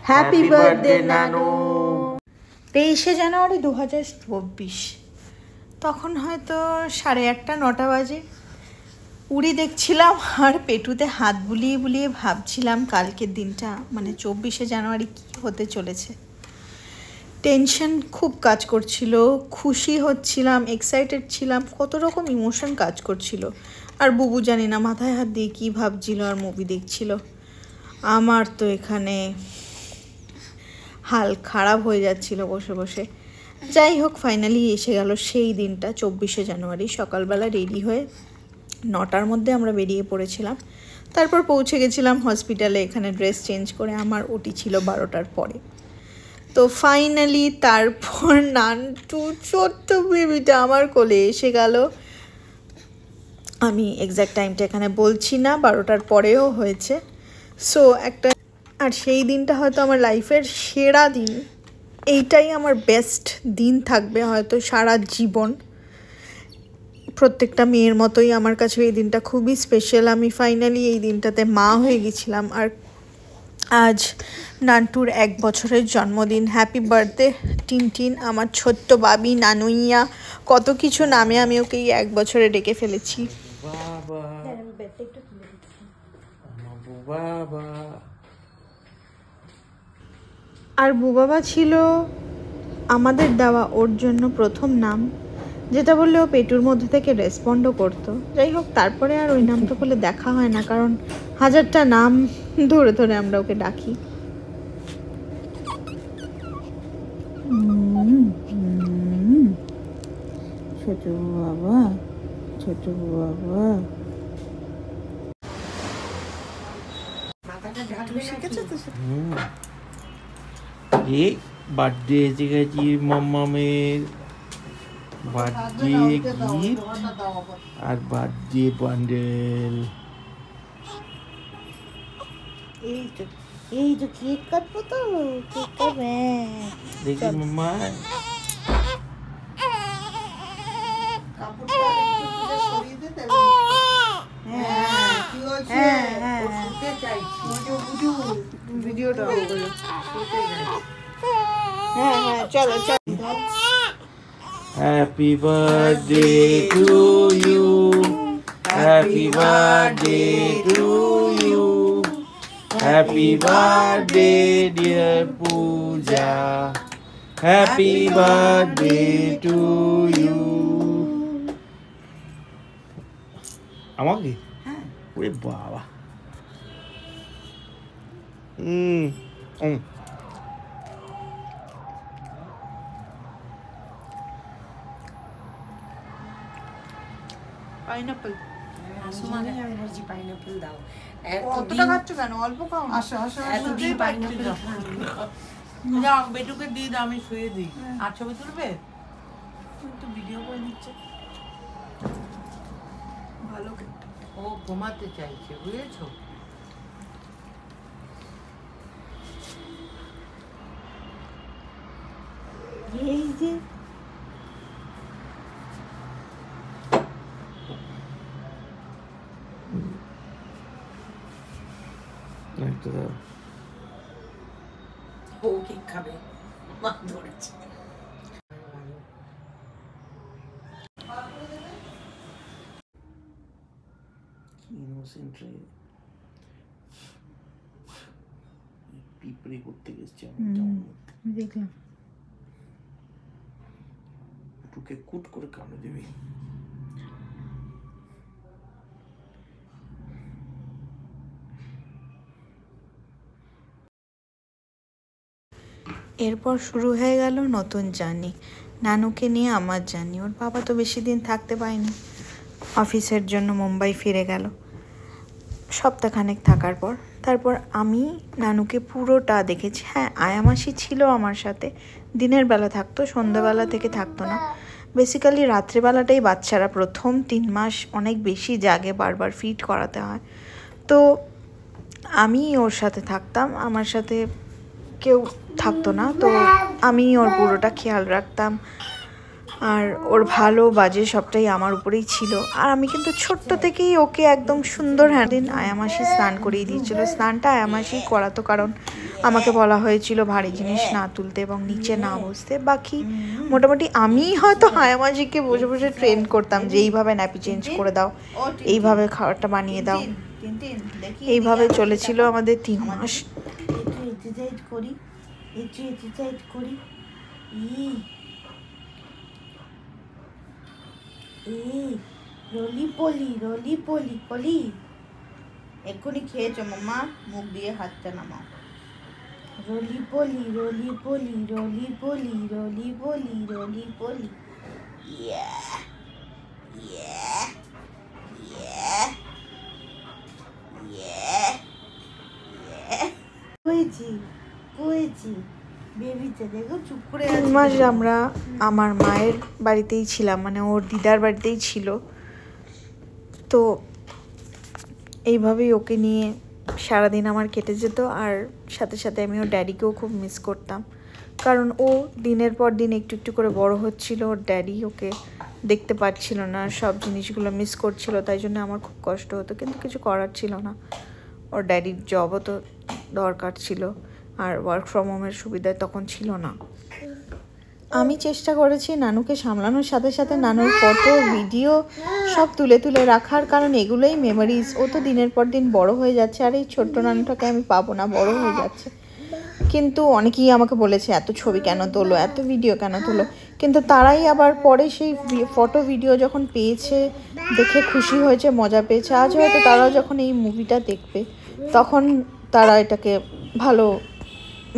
Happy birthday নানু। 23শে জানুয়ারি 2024। তখন হয়তো 8:30 9টা বাজে। উড়ি দেখছিলাম আর পেটুতে হাত বুলিয়ে বুলিয়ে ভাবছিলাম কালকের দিনটা মানে 24শে জানুয়ারি কী হতে চলেছে। টেনশন খুব কাজ করছিল, খুশি হচ্ছিলাম, এক্সাইটেড ছিলাম, কত রকম ইমোশন কাজ করছিল। আর বুবু জানি না মাথায় হাত দিয়ে কী ভাবছিল আর মুভি দেখছিল। আমার তো এখানে হাল খারাপ হয়ে যাচ্ছিল বসে বসে। যাই হোক, ফাইনালি এসে গেল সেই দিনটা 24শে জানুয়ারি। সকালবেলা রেডি হয়ে 9টার মধ্যে আমরা বেরিয়ে পড়েছিলাম। তারপর পৌঁছে গেছিলাম হসপিটালে। এখানে ড্রেস চেঞ্জ করে আমার ওটি ছিল 12টার পরে। তো ফাইনালি তারপর নান্টু ছোট্ট বেবিটা আমার কোলে এসে গেল। আমি এক্স্যাক্ট টাইমটা এখানে বলছি না, 12টার পরেও হয়েছে। সো একটা, আর সেই দিনটা হয়তো আমার লাইফের সেরা দিন। এইটাই আমার বেস্ট দিন থাকবে হয়তো সারা জীবন। প্রত্যেকটা মেয়ের মতোই আমার কাছে এই দিনটা খুবই স্পেশাল। আমি ফাইনালি এই দিনটাতে মা হয়ে গেছিলাম। আর আজ নান্টুর 1 বছরের জন্মদিন। হ্যাপি বার্থডে টিনটিন, আমার ছোট্ট বাবি নানুইয়া, কত কিছু নামে আমি ওকে এই 1 বছরে ডেকে ফেলেছি। আর বুবাবা ছিল আমাদের দেওয়া ওর জন্য প্রথম নাম, যেটা বললে ও পেটুর মধ্যে থেকে রেসপন্ডও করতো। যাই হোক, তারপরে আর ওই নামটা বলে দেখা হয় না, কারণ 1000টা নাম ধরে ধরে আমরা ওকে ডাকি। ছোট বাবা, ছোট বাবা। এই বার্থডে এসে গেছি মাম্মামের। বার্থডে গিফট আর বার্থডে বান্ডেল। এই তো কেক কাটবো, তো কেক কাটবে দেখি মাম্মা। ভিডিওটা হ্যাঁ চলো চলো। Happy birthday to you, happy birthday to you, happy birthday dear Puja, happy birthday to you. আমাকে? ওরে বাবা। পাইনাপেল পাইনাপেল দাও। কতটা খাচ্ছ কেন? অল্প খাও। যাও বেটুকে দিয়ে দাও, আমি শুয়ে দিই। আর ছবি তুলবে? তো ভিডিও করে নিচ্ছে ভালো। ও ঘুমাতে চাইছে, বুঝেছো? এই যে ও কেক খাবে, মা ধরেছে। পিঁপড়ে করতে গেছে দেখলাম। টুকে কুট করে কামড়ে দেবে। এরপর শুরু হয়ে গেল নতুন জার্নি, নানুকে নিয়ে আমার জার্নি। ওর বাবা তো বেশি দিন থাকতে পায়নি, অফিসের জন্য মুম্বাই ফিরে গেল সপ্তাহখানেক থাকার পর। তারপর আমি নানুকে পুরোটা দেখেছি। হ্যাঁ, আয়ামাসি ছিল আমার সাথে, দিনের বেলা থাকতো, সন্ধ্যাবেলা থেকে থাকতো না। বেসিক্যালি রাত্রেবেলাটাই বাচ্চারা প্রথম 3 মাস অনেক বেশি জাগে, বারবার ফিড করাতে হয়। তো আমি ওর সাথে থাকতাম, আমার সাথে কেউ থাকতো না, তো আমি ওর পুরোটা খেয়াল রাখতাম। আর ওর ভালো বাজে সবটাই আমার উপরেই ছিল। আর আমি কিন্তু ছোট্ট থেকেই ওকে একদম সুন্দর দিন আয়ামাসি স্নান করিয়ে দিয়েছিল। স্নানটা আয়ামাসি করাতো, কারণ আমাকে বলা হয়েছিল ভারী জিনিস না তুলতে এবং নিচে না বসতে। বাকি মোটামুটি আমি হয়তো আয়ামাসিকে বসে বসে ট্রেন করতাম যে এইভাবে ন্যাপি চেঞ্জ করে দাও, এইভাবে খাবারটা বানিয়ে দাও। এইভাবে চলেছিল আমাদের 3 মাস। রলি পলি রলি পলি পলি এক্ষুনি খেয়েছো মাম্মা, মুখ দিয়ে হাতটা নামাও। রলি পলি রলি পলি রলি পলি রলি পলি রলি পলি। ইয়া ইয়া ইয়া ইয়া কইছি কইছি বেবিটা দেখো চুপ করে। 3 মাস আমরা আমার মায়ের বাড়িতেই ছিলাম, মানে ওর দিদার বাড়িতেই ছিল। তো এইভাবেই ওকে নিয়ে সারাদিন আমার কেটে যেত। আর সাথে সাথে আমি ওর ড্যাডিকেও খুব মিস করতাম, কারণ ও দিনের পর দিন একটু একটু করে বড় হচ্ছিল। ওর ড্যাডি ওকে দেখতে পাচ্ছিল না, সব জিনিসগুলো মিস করছিল। তাই জন্য আমার খুব কষ্ট হতো, কিন্তু কিছু করার ছিল না। ওর ড্যাডির জবও তো দরকার ছিল, আর ওয়ার্ক ফ্রম হোমের সুবিধা তখন ছিল না। আমি চেষ্টা করেছি নানুকে সামলানোর সাথে সাথে নানুর ফটো ভিডিও সব তুলে তুলে রাখার, কারণ এগুলোই মেমোরিজ। ও তো দিনের পর দিন বড় হয়ে যাচ্ছে, আর এই ছোট্ট নানুটাকে আমি পাবো না, বড় হয়ে যাচ্ছে। কিন্তু অনেকেই আমাকে বলেছে এত ছবি কেন তোলো, এত ভিডিও কেন তোলো, কিন্তু তারাই আবার পরে সেই ফটো ভিডিও যখন পেয়েছে দেখে খুশি হয়েছে, মজা পেয়েছে। আজ হয়তো তারাও যখন এই মুভিটা দেখবে তখন তারা এটাকে ভালো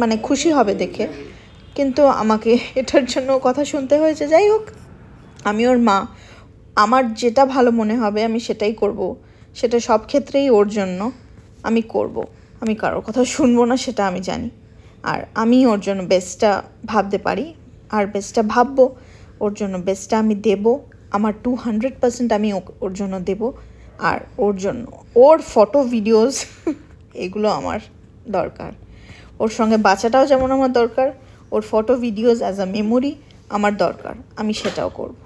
মানে খুশি হবে দেখে। কিন্তু আমাকে এটার জন্য কথা শুনতে হয়েছে। যাই হোক, আমি ওর মা, আমার যেটা ভালো মনে হবে আমি সেটাই করব। সেটা সব ক্ষেত্রেই ওর জন্য আমি করব। আমি কারোর কথা শুনবো না, সেটা আমি জানি। আর আমি ওর জন্য বেস্টটা ভাবতে পারি, আর বেস্টটা ভাববো। ওর জন্য বেস্টটা আমি দেব, আমার 200% আমি ওর জন্য দেব। আর ওর জন্য ওর ফটো ভিডিওস এগুলো আমার দরকার। ওর সঙ্গে বাচ্চাটাও যেমন আমার দরকার, ওর photo videos as a memory আমার দরকার, আমি সেটাও করব।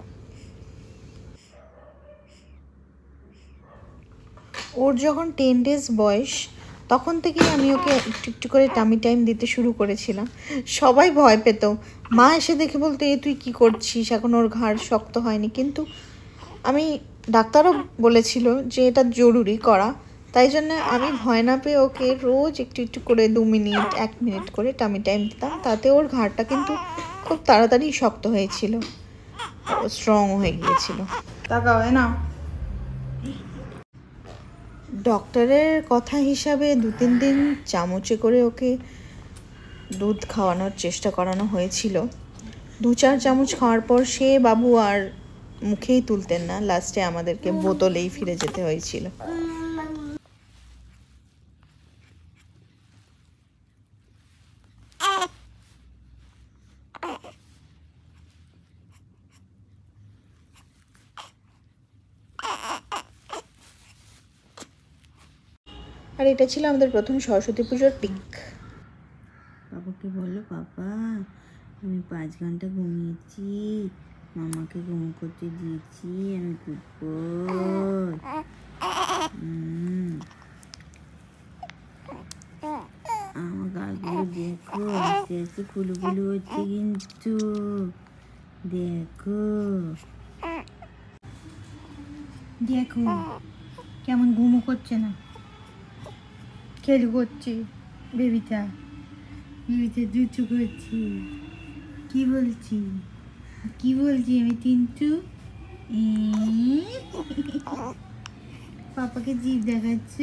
ওর যখন 10 days বয়স তখন থেকেই আমি ওকে একটু একটু করে টামি টাইম দিতে শুরু করেছিলাম। সবাই ভয় পেত, মা এসে দেখে বলতো এ তুই কী করছিস, এখন ওর ঘাড় শক্ত হয়নি। কিন্তু আমি ডাক্তারও বলেছিল যে এটা জরুরি করা, তাই জন্য আমি ভয় না পেয়ে ওকে রোজ একটু একটু করে 2 মিনিট 1 মিনিট করে টামি টাইম দিতাম। তাতে ওর ঘাড়টা কিন্তু খুব তাড়াতাড়ি শক্ত হয়েছিল, স্ট্রং হয়ে গিয়েছিল। তাকাও না, ডক্টরের কথা হিসাবে 2-3 দিন চামচে করে ওকে দুধ খাওয়ানোর চেষ্টা করানো হয়েছিল। 2-4 চামচ খাওয়ার পর সে বাবু আর মুখেই তুলতেন না, লাস্টে আমাদেরকে বোতলেই ফিরে যেতে হয়েছিল। আর এটা ছিল আমাদের প্রথম সরস্বতী পুজোর পিক। পাপাকে বলো, পাপা আমি 5 ঘন্টা ঘুমিয়েছি, মামাকে ঘুম করতে দিয়েছি, আমি ঘুরবো। আমার গাগুলো দেখো আস্তে আস্তে ফুলু ফুলু হচ্ছে, কিন্তু দেখো দেখো কেমন ঘুমো করছে না, খেলু করছে বেবিটা, বেবিটা দুচু করছি। কি বলছি কি বলছি আমি তিনটু? পাপাকে জিভ দেখাচ্ছ?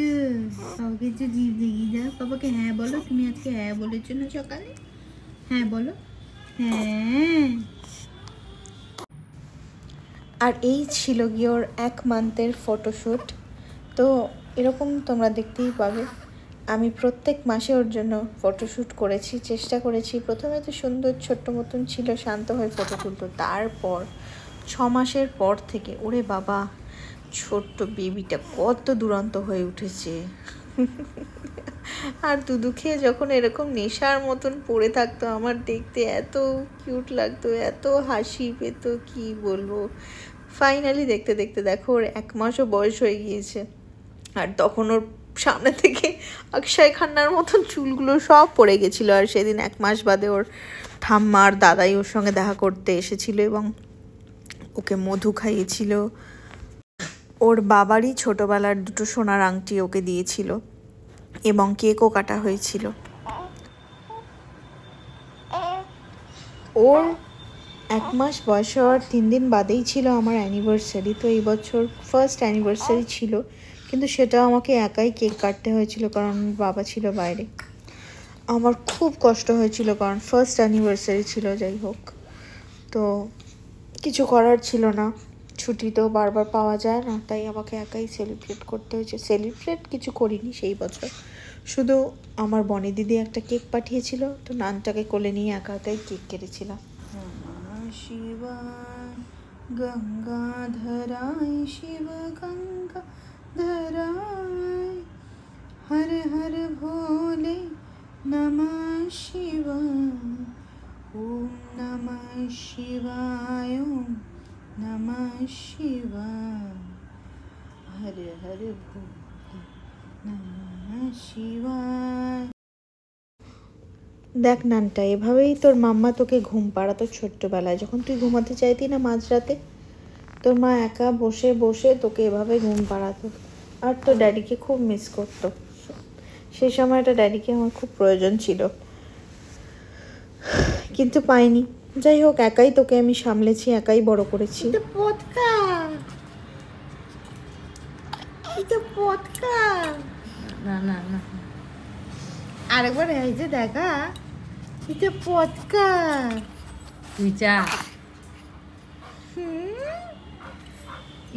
পাপাকে একটু জিভ দেখিয়ে দাও। পাপাকে হ্যাঁ বলো, তুমি আজকে হ্যাঁ বলেছো না সকালে? হ্যাঁ বলো, হ্যাঁ। আর এই ছিল গিয়ে ওর 1 মান্থের ফটোশ্যুট। তো এরকম তোমরা দেখতেই পাবে, আমি প্রত্যেক মাসে ওর জন্য ফটোশ্যুট করেছি, চেষ্টা করেছি। প্রথমে তো সুন্দর ছোট্ট মতন ছিল, শান্ত হয়ে ফটো তুলতো। তারপর 6 মাসের পর থেকে ওরে বাবা, ছোট্ট বেবিটা কত দুরন্ত হয়ে উঠেছে। আর দুধু খেয়ে যখন এরকম নেশার মতন পড়ে থাকতো আমার দেখতে এত কিউট লাগতো, এত হাসি পেত কি বলবো। ফাইনালি দেখতে দেখতে দেখো ওর 1 মাসও বয়স হয়ে গিয়েছে, আর তখন ওর সামনে থেকে অক্ষয় খান্নার মতন চুলগুলো সব পড়ে গেছিলো। আর সেদিন 1 মাস বাদে ওর ঠাম্মা আর দাদাই ওর সঙ্গে দেখা করতে এসেছিলো এবং ওকে মধু খাইয়েছিল। ওর বাবারই ছোটোবেলার 2টো সোনার আংটি ওকে দিয়েছিল এবং কেকও কাটা হয়েছিল। ওর 1 মাস বয়স হওয়ার 3 দিন বাদেই ছিল আমার অ্যানিভার্সারি। তো এই বছর ফার্স্ট অ্যানিভার্সারি ছিল, কিন্তু সেটাও আমাকে একাই কেক কাটতে হয়েছিল কারণ বাবা ছিল বাইরে। আমার খুব কষ্ট হয়েছিল কারণ ফার্স্ট অ্যানিভার্সারি ছিল। যাই হোক, তো কিছু করার ছিল না, ছুটি তো বারবার পাওয়া যায় না, তাই আমাকে একাই সেলিব্রেট করতে হয়েছে। সেলিব্রেট কিছু করিনি সেই বছর, শুধু আমার বনি দিদি একটা কেক পাঠিয়েছিল, তো নানটাকে কোলে নিয়ে একা একাই কেক কেটেছিলাম। শিবায় গঙ্গাধরায় শিব গঙ্গাধরায় হর হর ভোলে নমঃ শিবায় ওম নমঃ শিবায় ওম নমঃ শিবায় হর হর ভোলে নমঃ শিবায়। দেখ নানটা, এভাবেই তোর মাম্মা তোকে ঘুম পাড়াতো ছোট্টবেলায়, যখন তুই ঘুমাতে চাইতি না মাঝরাতে, তোর মা একা বসে বসে তোকে এভাবে ঘুম পাড়াতো। আর তোর ড্যাডিকে খুব মিস করতো। সেই সময়টা ড্যাডিকে আমার খুব প্রয়োজন ছিল, কিন্তু পাইনি। যাই হোক, একাই তোকে আমি সামলেছি, একাই বড় করেছি। না না না, আরেকবার এই যে দেখা, এটা পটকা। তুই চা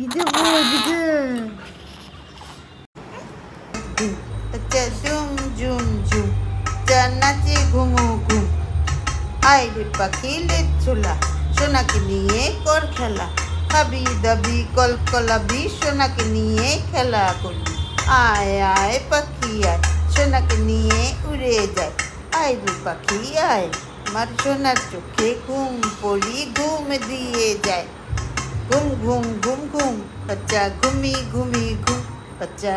এটা বোঝা। আচ্ছা ঝুম ঝুম ঝুম নাচে ঘুমো ঘুম, আইরে পাখি লে ছোলা সোনাকে নিয়ে কর খেলা, খাবি দাবি কলকলাবি সোনাকে নিয়ে খেলা করবি, আয় আয় পাখি আয় সোনাকে নিয়ে উড়ে যায়, আইরে পাখি আয় আমার সোনার চোখে ঘুম পড়ি ঘুম দিয়ে যায়, ঘুম ঘুম ঘুম ঘুম বাচ্চা ঘুমি ঘুমি ঘুম বাচ্চা।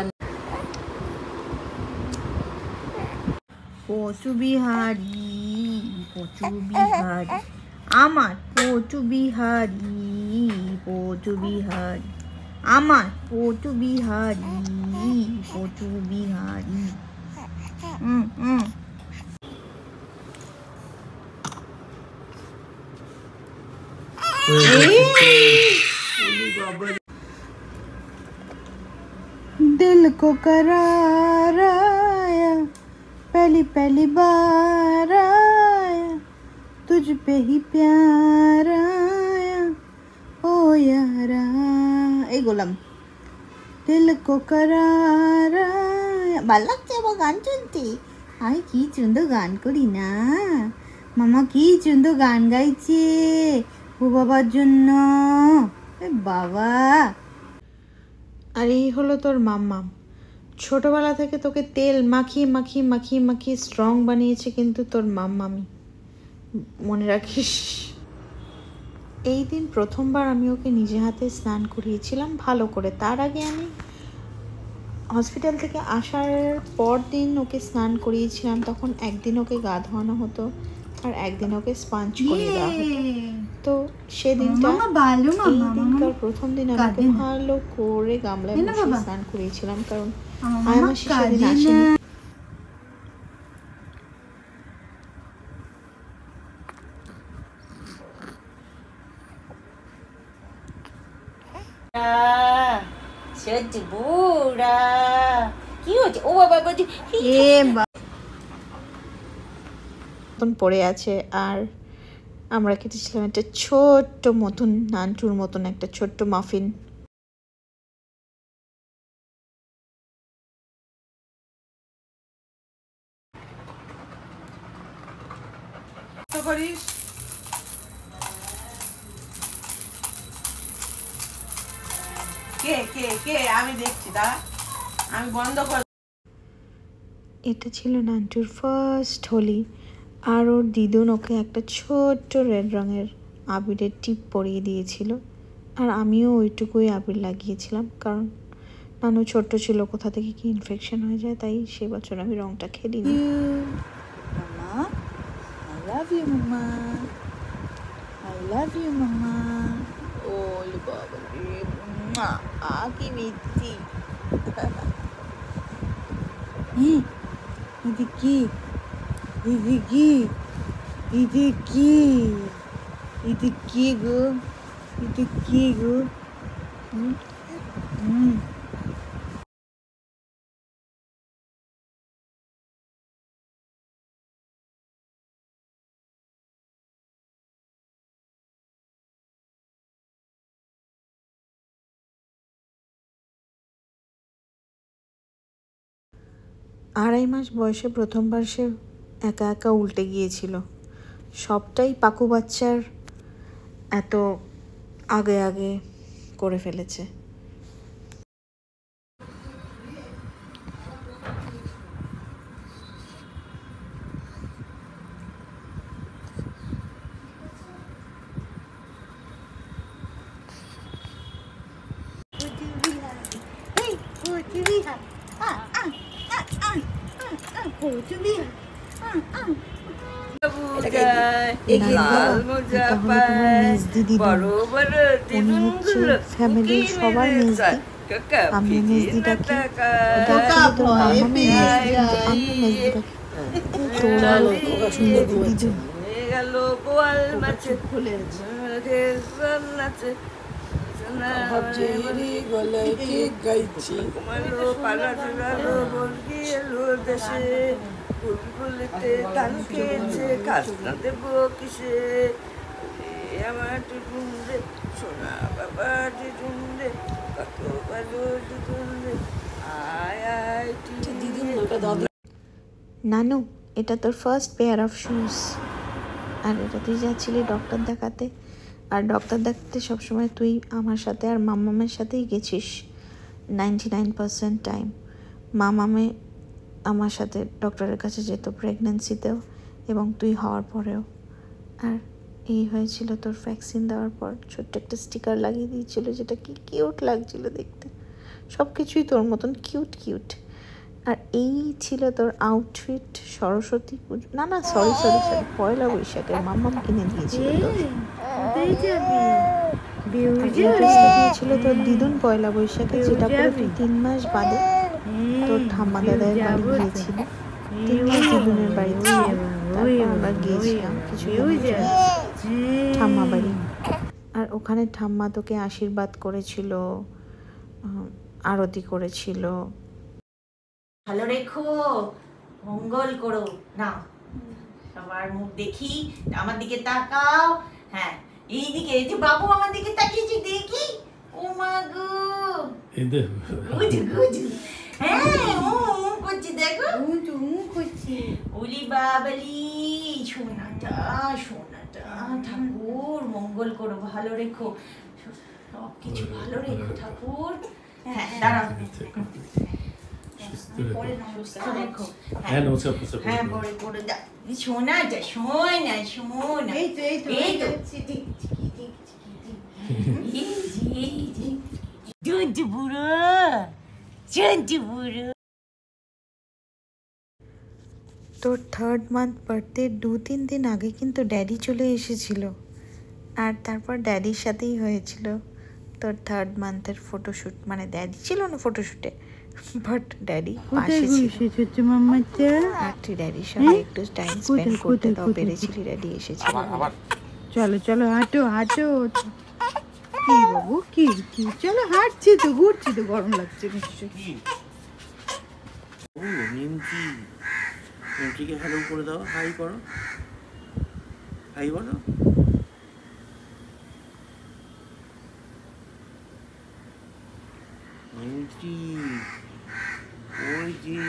পশু বিহারি পশু বিহারি আমার পশু বিহারি পশু বিহারি আমার পশু বিহারি পশু বিহারি। दिल को करार आया पहली पहली बार आया, तुझ पे ही प्यार आया ओ यारा। এই গোলাম दिल को करार आया। ভালো লাগছে আমার গান শুনতে। আমি কি সুন্দর গান করি না, মামা কি সুন্দর গান গাইছে ও বাবার জন্য। বাবা, আর এই হলো তোর মাম্মা। ছোটবেলা থেকে তোকে তেল মাখিয়ে মাখিয়ে মাখিয়ে মাখিয়ে স্ট্রং বানিয়েছে কিন্তু তোর মাম্মামি, মনে রাখিস। এই দিন প্রথমবার আমি ওকে নিজে হাতে স্নান করিয়েছিলাম ভালো করে। তার আগে আমি হসপিটাল থেকে আসার পর দিন ওকে স্নান করিয়েছিলাম, তখন একদিন ওকে গা ধোয়ানো হতো আর একদিন ওকে স্পঞ্জ করে দেওয়া হতো। তো সেদিনটা এই দিনকার প্রথম দিন আমি ভালো করে গামলায় বসে স্নান করিয়েছিলাম, কারণ আমার সেদিন আসেনি। পড়ে আছে, আর আমরা কেটেছিলাম একটা ছোট্ট মতন নানটুর মতন একটা ছোট্ট মাফিন। করিস কে কে কে আমি দেখছি, দাঁড়া আমি বন্ধ কর। এটা ছিল নান্টুর ফার্স্ট হোলি। আর ওর দিদুন ওকে একটা ছোট্ট রেড রঙের আবিরের টিপ পরিয়ে দিয়েছিল, আর আমিও ওইটুকুই আবির লাগিয়েছিলাম, কারণ নানু ছোট্ট ছিল, কোথা থেকে কি ইনফেকশন হয়ে যায়, তাই সে বছর আমি রঙটা খেলিনি। Mama, I love you, Mama. I love you, Mama. Oh, Baba, কি মিষ্টি। এটা কি? এটা কি? এটা কি? এটা কি গো? এটা কি গো? আড়াই মাস বয়সে প্রথমবার সে একা একা উল্টে গিয়েছিল। সবটাই পাকু বাচ্চার এত আগে আগে করে ফেলেছে। ফ্যামিলির সবার মেজদি, আমি মেজদি ডাকি, নানু এটা তোর ফার্স্ট পেয়ার অফ শুজ, আর এটা তুই যাচ্ছিলি ডক্টর দেখাতে, আর ডক্টর দেখাতে সবসময় তুই আমার সাথে আর মামামের সাথেই গেছিস 99% টাইম। মামামে আমার সাথে ডক্টরের কাছে যেত প্রেগনেন্সিতেও এবং তুই হওয়ার পরেও। আর এই হয়েছিল তোর ভ্যাকসিন দেওয়ার পর, ছোট্ট একটা স্টিকার লাগিয়ে দিয়েছিল, যেটা কি কিউট লাগছিল দেখতে, সব কিছুই তোর মতন কিউট কিউট। আর এই ছিল তোর আউটফিট সরস্বতী পুজো, না না সরি পয়লা বৈশাখের মাম্মাম কিনে দিয়েছিল তোর। দিয়েছিল তোর দিদুন পয়লা বৈশাখে, যেটা পরে তুই 3 মাস বাদে তোর ঠাম্মা দাদার বাড়ি গিয়েছিল। 3 মাস দিদুনের বাড়িতে তারপর আমরা গিয়েছিলাম কিছু ঠাম্মা বাড়ি, আর ওখানে ঠাম্মা তোকে আশীর্বাদ করেছিল, আরতি করেছিল। ভালো রেখো, মঙ্গল করো না, সবার মুখ দেখি, আমার দিকে তাকাও। হ্যাঁ এইদিকে, এই যে বাবু আমার দিকে তাকিয়েছি দেখি, ও মা গো গুজু গুজু, হ্যাঁ ও করছি দেখো, করছি ওলি বাবালি, সোনাটা সোনাটা, ঠাকুর মঙ্গল করো, ভালো রেখো, সব কিছু ভালো রেখো ঠাকুর। হ্যাঁ দাঁড়াও, সোনা যা সোনা সোনা, এই তো জন্টু বুড়ো, জন্টু বুড়ো। তোর 3rd মান্থ বার্থডে 2-3 দিন আগে কিন্তু ড্যাডি চলে এসেছিল, আর তারপর ড্যাডির সাথেই হয়েছিল তোর 3rd মান্থের ফটোশ্যুট। মানে ড্যাডি ছিল না ফটোশ্যুটে, বাট ড্যাডি পাশে ছিল। আর তুই ড্যাডির সঙ্গে একটু টাইম স্পেন্ড করতে দাও পেরেছিলি, ড্যাডি এসেছিল। চলো চলো হাঁটো হাঁটো। কি বাবু কি কি? চলো হাঁটছি তো, ঘুরছি তো, গরম লাগছে নিশ্চয়ই। ও নিমকি, নিমকিকে হ্যালো করে দাও, হাই করো, হাই বলো। নিমকি ওই যে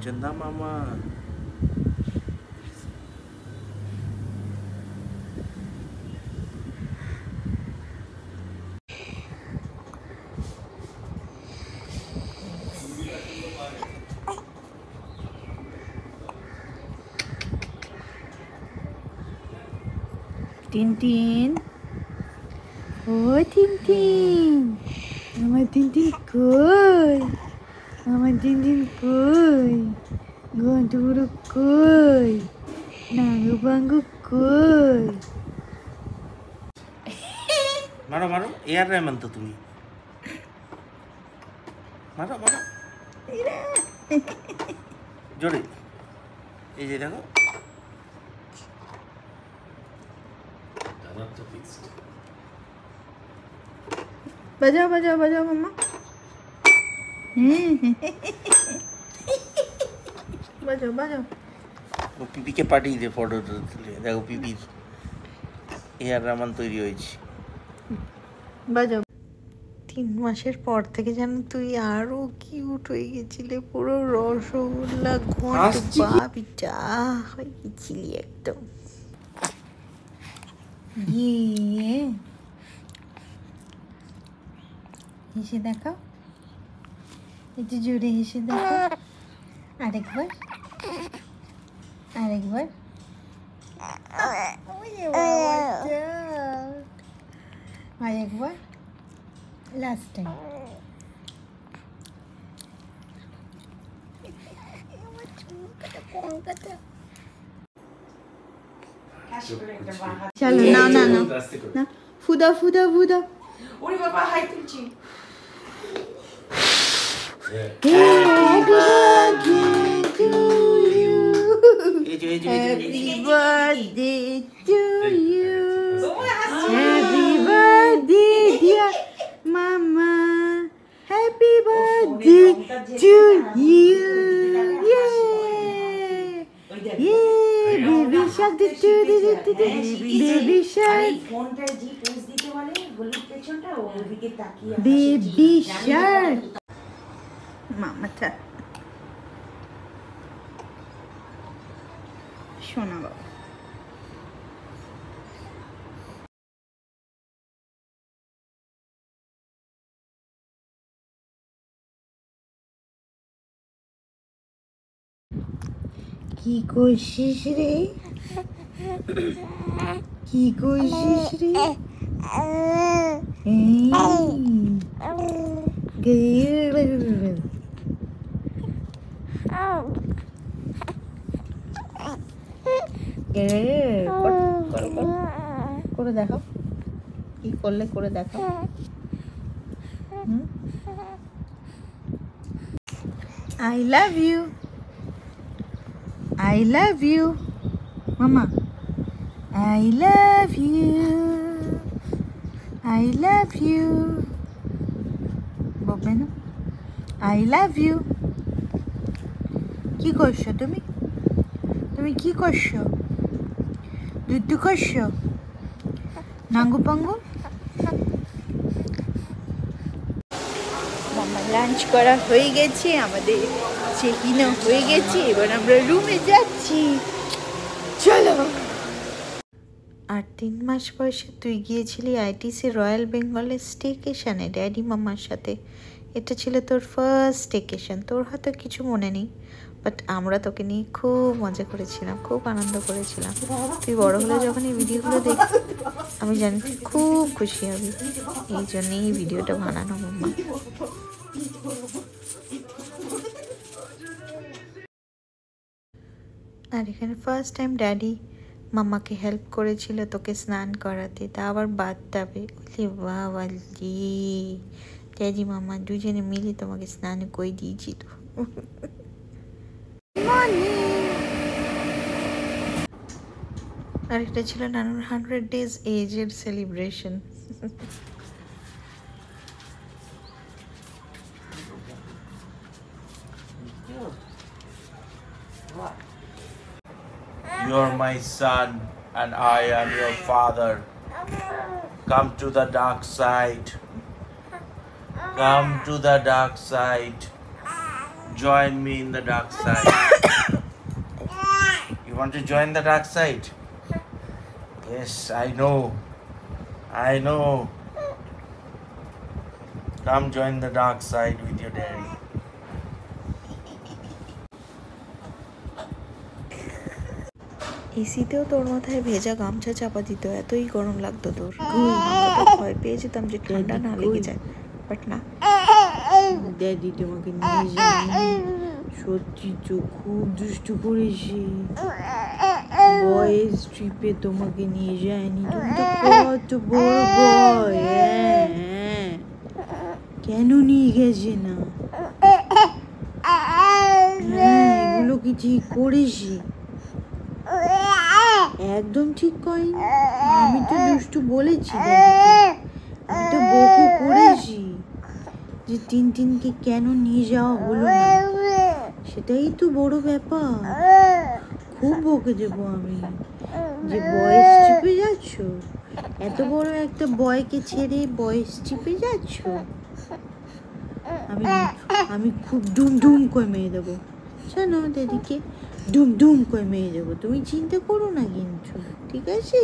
চন্দা মামা, টিনটিন, ও টিনটিন, আমার টিনটিন কই, আমার টিনটিন কই, ঘন্টুগুলো কই, নাঙ্গু বাঙ্গু কই। মারো মারো, এয়ার রেহমান তো তুমি। মারো মারো জোরে। এই যে দেখো, বাজাও বাজাও বাজাও মাম্মা। বাজাও বাজাও। ও পিপিকে পাঠিয়ে দে ফটো তুলে। দেখো পিপির এয়ার রহমান তৈরি হয়েছে। বাজাও। 3 মাসের পর থেকে যেন তুই আরো কিউট হয়ে গেছিলে, পুরো রসগোল্লা ঘন্ট হাসছি কি? বাপিটা হয়ে গেছিলি একদম। ইয়ে, হেসে দেখাও, একটু জোরে হেসে দেখাও। আরেকবার, আরেকবার। আরেকবার, লাস্ট টাইম। চলো না না না না, ফুদা ফুদা ফুদা। ওরে বাবা, হাই তুলছি। এই যে এই যে এই যে, এই যে। Happy birthday to you. Happy birthday dear mama. Happy birthday to you. Yay! Yay! Baby shark do do do do do. Baby shark. ফোনটা জি পোজ দিতে বলে, হলুদ পেছনটা ওদিকে তাকিয়ে Baby shark. মামাটা শোনা বাবা। কি করছিস রে, কি করছিস রে? করে দেখাও, কি করলে করে দেখাও। I love you. I love you. Mama. I love you. I love you. বলবে না? I love you. কি করছো তুমি? তুমি কি করছো? দুধ করছো? নাঙ্গু পাঙ্গু? মামা লাঞ্চ করা হয়ে গেছে, আমাদের চেকিংও হয়ে গেছে, এবার আমরা রুমে যাচ্ছি। চলো। আর 3 মাস বয়সে তুই গিয়েছিলি আইটিসি রয়্যাল বেঙ্গলের স্টেকেশনে ড্যাডি মামার সাথে। এটা ছিল তোর ফার্স্ট স্টেকেশন। তোর হয়তো কিছু মনে নেই, বাট আমরা তোকে নিয়ে খুব মজা করেছিলাম, খুব আনন্দ করেছিলাম। তুই বড় হলে যখন এই ভিডিওগুলো দেখবি, আমি জানি তুই খুব খুশি হবি। এই জন্যই এই ভিডিওটা বানানো মাম্মা। আর এখানে ফার্স্ট টাইম ড্যাডি মামাকে হেল্প করেছিল তোকে স্নান করাতে, তা আবার বাদ দেবে বলে বাবালি ড্যাডি মামা দুজনে মিলে তোমাকে স্নান করে দিয়েছিল। আর এটা ছিল নানুর 100 days এজের celebration. You're my son and I am your father. Come to the dark side. Come to the dark side. Join me in the dark side. You want to join the dark side? Yes, I know. I know. Come join the dark side with your daddy. এসিতেও তোর মাথায় ভেজা গামছা চাপা দিত, এতই গরম লাগতো তোর। আমরা তো ভয় পেয়ে যেতাম যে ঠান্ডা না লেগে যায়, বাট না। ড্যাডি তোমাকে নিয়ে যায়নি, সত্যি তো খুব দুষ্টু করেছে। বয়েজ ট্রিপে তোমাকে নিয়ে যায়নি, তুমি তো কত বড় বয়। হ্যাঁ, কেন নিয়ে গেছে না? হ্যাঁ, এগুলো কি ঠিক করেছি? একদম ঠিক করিনি। আমি তো দুষ্টু বলেছি ড্যাডিকে, আমি তো বকু করেছি যে টিনটিনকে কেন নিয়ে যাওয়া হলো না, সেটাই তো বড় ব্যাপার। খুব বকে দেবো আমি যে বয়েস ট্রিপে যাচ্ছ, এত বড় একটা বয়কে ছেড়ে বয়েস ট্রিপে যাচ্ছ। আমি খুব ডুম ডুম করে মেরে দেবো, শোনো দিদিকে, ডুম ডুম করে মেরে দেবো। তুমি চিন্তা করো না কিন্তু, ঠিক আছে?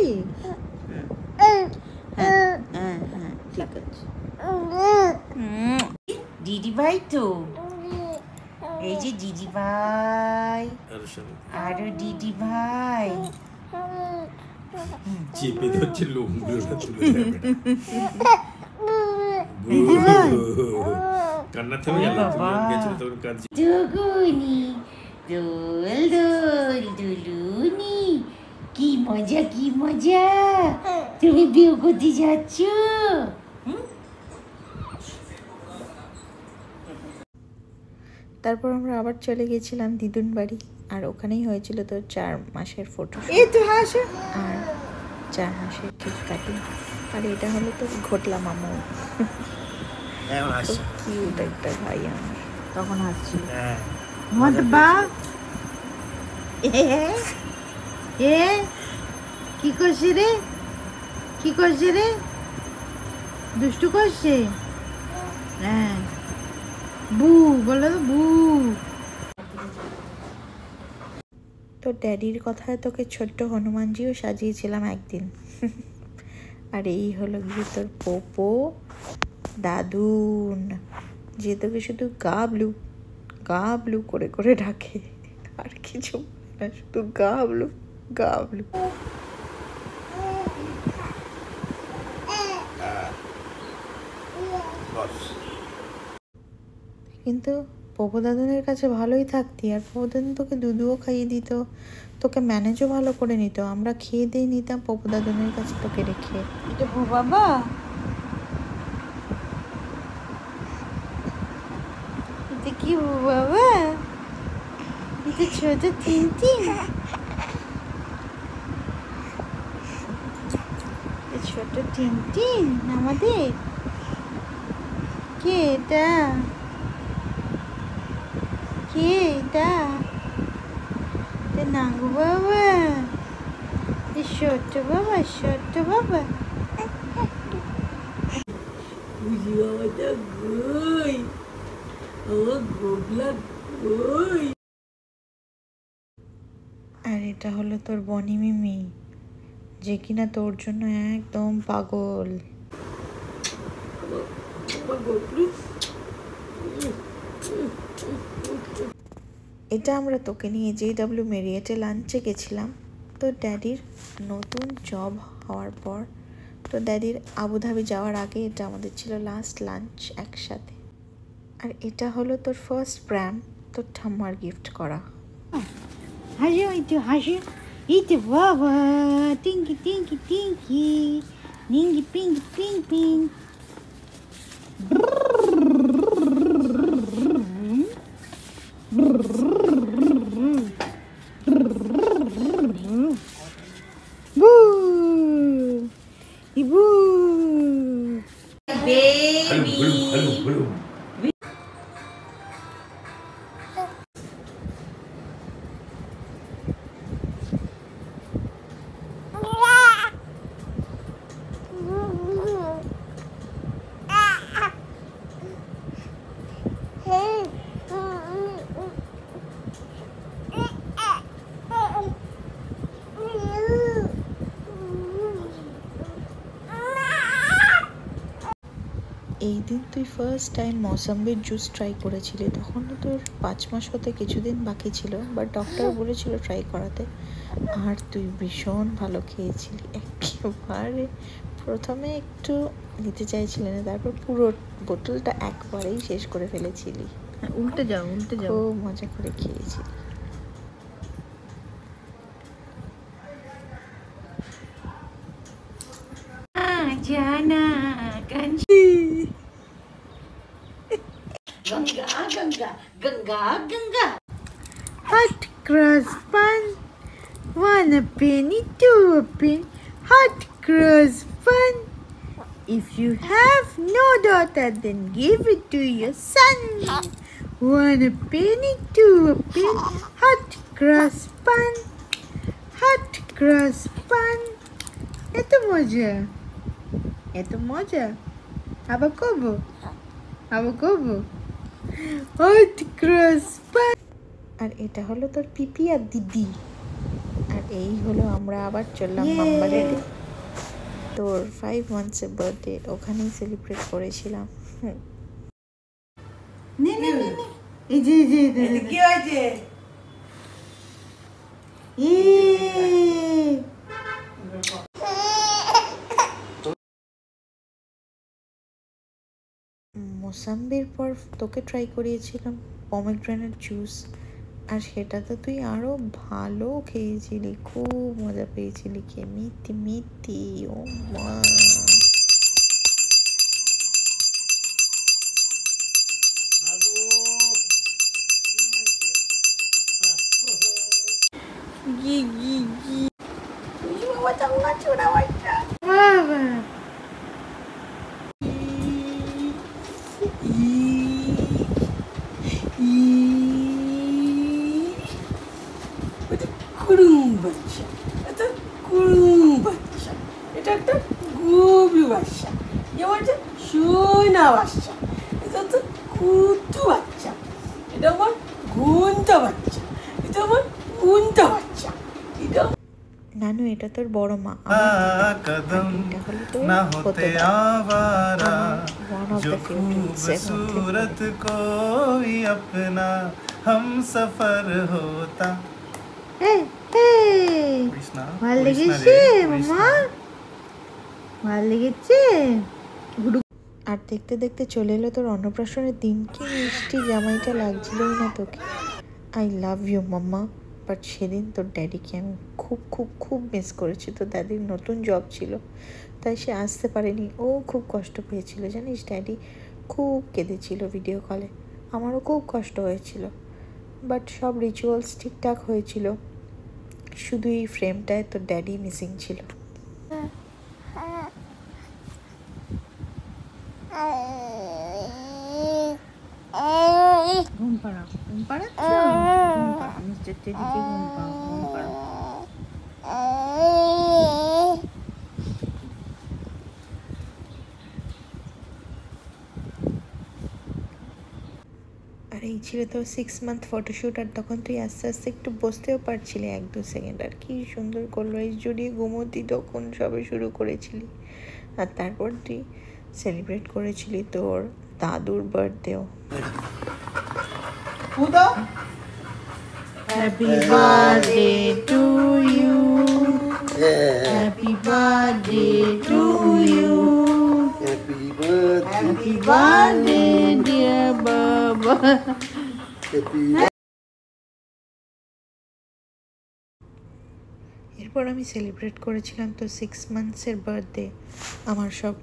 হ্যাঁ হ্যাঁ হ্যাঁ, ঠিক আছে। দিদি ভাই তো, এই যে দিদি ভাই, আরো দিদি ভাই। চেপে ধরছে লোমগুলো তুলে যাবে। কান্না থেমে গেল, তুমি গেছিলে তখন কাঁদছি। দুগুনি দোল দোল দুলুনি, কি মজা কি মজা, তুমি বিয়ে করতে যাচ্ছ। তারপর আমরা আবার চলে গেছিলাম দিদুন বাড়ি, আর ওখানেই হয়েছিল তোর 4 মাসের ফটো এই তো হাসো। আর 4 মাসের কেক কাটিং। আর এটা হলো তোর ঘটলা মামু, এখন আসছে। কিউট একটা ভাই আমার। তখন হাসছিল হ্যাঁ, মত বা এ কি করছে রে, কি করছে রে, দুষ্টু করছে। হ্যাঁ, বু বলো তো, বু। তো ড্যাডির কথায় তোকে ছোট্ট হনুমানজিও সাজিয়েছিলাম একদিন। আর এই হলো গিয়ে তোর পোপো দাদুন, যে তোকে শুধু গাবলু করে করে ডাকে, আর কিছু না, শুধু গাবলু গাবলু। কিন্তু পপু দাদুনের কাছে ভালোই থাকতি, আর পপু দাদুন তোকে দুধুও খাইয়ে দিত, তোকে ম্যানেজও ভালো করে নিত। আমরা খেয়ে দিয়ে নিতাম পপু দাদুনের কাছে তোকে রেখে। এটা বু বাবা, এটা কি বু বাবা, এটা ছোট টিনটিন, ছোট টিনটিন আমাদের। কে এটা, কে এটা? এটা নাঙ্গু বাবা, ছোট্ট বাবা, ছোট্ট বাবা। বুঝি বাবাটা গই, আমার গোবলা গই। আর এটা হলো তোর বনি মিমি, যে কিনা তোর জন্য একদম পাগল। এটা আমরা তোকে নিয়ে JW মেরিয়েটে লাঞ্চে গেছিলাম। তো ড্যাডির নতুন জব হওয়ার পর, তো ড্যাডির আবুধাবি যাওয়ার আগে এটা আমাদের ছিল লাস্ট লাঞ্চ একসাথে। আর এটা হলো তোর ফার্স্ট প্র্যাম, তোর ঠাম্মার গিফট করা। হাসো, একটু হাসো, এই তো বাবা, টিঙ্কি টিঙ্কি টিঙ্কি, নিঙ্গি পিঙ্কি পিং পিং। বু ইবু বেবি এই দিন তুই ফার্স্ট টাইম মৌসাম্বির জুস ট্রাই করেছিলি, তখন তোর 5 মাস হতে কিছুদিন বাকি ছিল, বাট ডক্টর বলেছিল ট্রাই করাতে। আর তুই ভীষণ ভালো খেয়েছিলি একেবারে। প্রথমে একটু নিতে চাইছিলি না, তারপর পুরো বোতলটা একবারেই শেষ করে ফেলেছিলি। উল্টে যাও খুব মজা করে খেয়েছিলি। জানা Ganga Ganga Ganga Ganga. Hot cross bun, 1 a penny, 2 a penny. Hot cross bun. If you have no daughter, then give it to your son. 1 a penny, 2 a penny. Hot cross bun, hot cross bun. এত মজা আবার করবো hot cross bun. আর এটা হলো তোর পিপি আর দিদি। আর এই হলো আমরা আবার চললাম মাম্বারে। তোর 5 মান্থসের বার্থডে ওখানেই সেলিব্রেট করেছিলাম। নে এই যে কি হয়েছে? মোসাম্বির পর তোকে ট্রাই করিয়েছিলাম পমেগ্রেনেট জুস, আর সেটাতে তুই আরো ভালো খেয়েছিলি, খুব মজা পেয়েছিলি খেয়ে, মিথি। ও মা, বাবা কুড়ুম বাচ্চা, এটা কুড়ুম বাচ্চা, এটা একটা গভীর বাচ্চা, যেমন সোনা বাচ্চা, এটা তো কুতু বাচ্চা, এটা আমার ঘুমটা বাচ্চা, এটা আমার ঘুমটা বাচ্চা, এটা নানু এটা তোর বড় মা। कदम এটা হলো তোর ना होते হতো आवारा one of जो the favorites এর মধ্যে। खूबसूरत कोई अपना हम सफर होता। কৃষ্ণা ভাল লেগেছে মামা, ভাল লেগেছে। আর দেখতে দেখতে চলে এলো তোর অন্নপ্রাশনের দিন। কি মিষ্টি জামাইটা লাগছিলই না তোকে। I love you mamma. But সেদিন তোর ড্যাডিকে আমি খুব খুব খুব মিস করেছি। তোর দাদির নতুন জব ছিল, তাই সে আসতে পারেনি। ও খুব কষ্ট পেয়েছিল জানিস, ড্যাডি খুব কেঁদেছিল ভিডিও কলে, আমারও খুব কষ্ট হয়েছিল। বাট সব রিচুয়ালস ঠিকঠাক হয়েছিল, শুধু এই ফ্রেমটায় তোর ড্যাডি মিসিং ছিল। ঘুম পাড়াও মিস্টার টেডিকে ঘুম পাড়াও। আর এই ছিল তোর 6 মান্থ ফটোশ্যুট। আর তখন তুই আস্তে আস্তে একটু বসতেও পারছিলি 1-2 সেকেন্ড। আর কি সুন্দর কলরাইজ জড়িয়ে ঘুমোতি তখন সবে শুরু করেছিলি। আর তারপর তুই সেলিব্রেট করেছিলি তোর দাদুর বার্থডেও। Happy birthday to you, happy birthday to you, happy birthday dear বাবা। এরপর আমি সেলিব্রেট করেছিলাম তো 6 মান্থসের বার্থডে আমার সব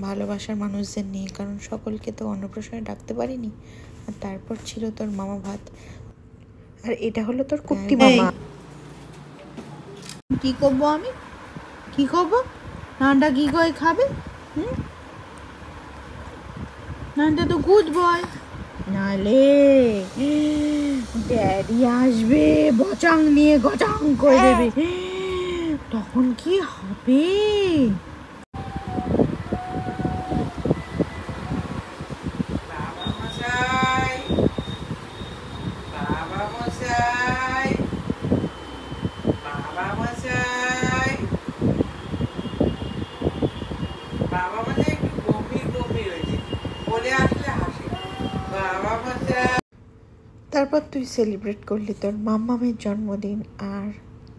ভালোবাসার মানুষদের নিয়ে, কারণ সকলকে তো অন্নপ্রাশনে ডাকতে পারিনি। আর তারপর ছিল তোর মামা ভাত। আর এটা হলো তোর কুট্টি মামা। কি করবো আমি, কি করবো? নানটা কি করে খাবে? নানটা তো গুড বয়, নালে ড্যাডি আসবে বচাং নিয়ে গচাং করে দেবে, তখন কি হবে? বাবা মানে একটু গম্ভীর হয়েছে, তারপর তুই সেলিব্রেট করলি তোর মাম্মামের জন্মদিন, আর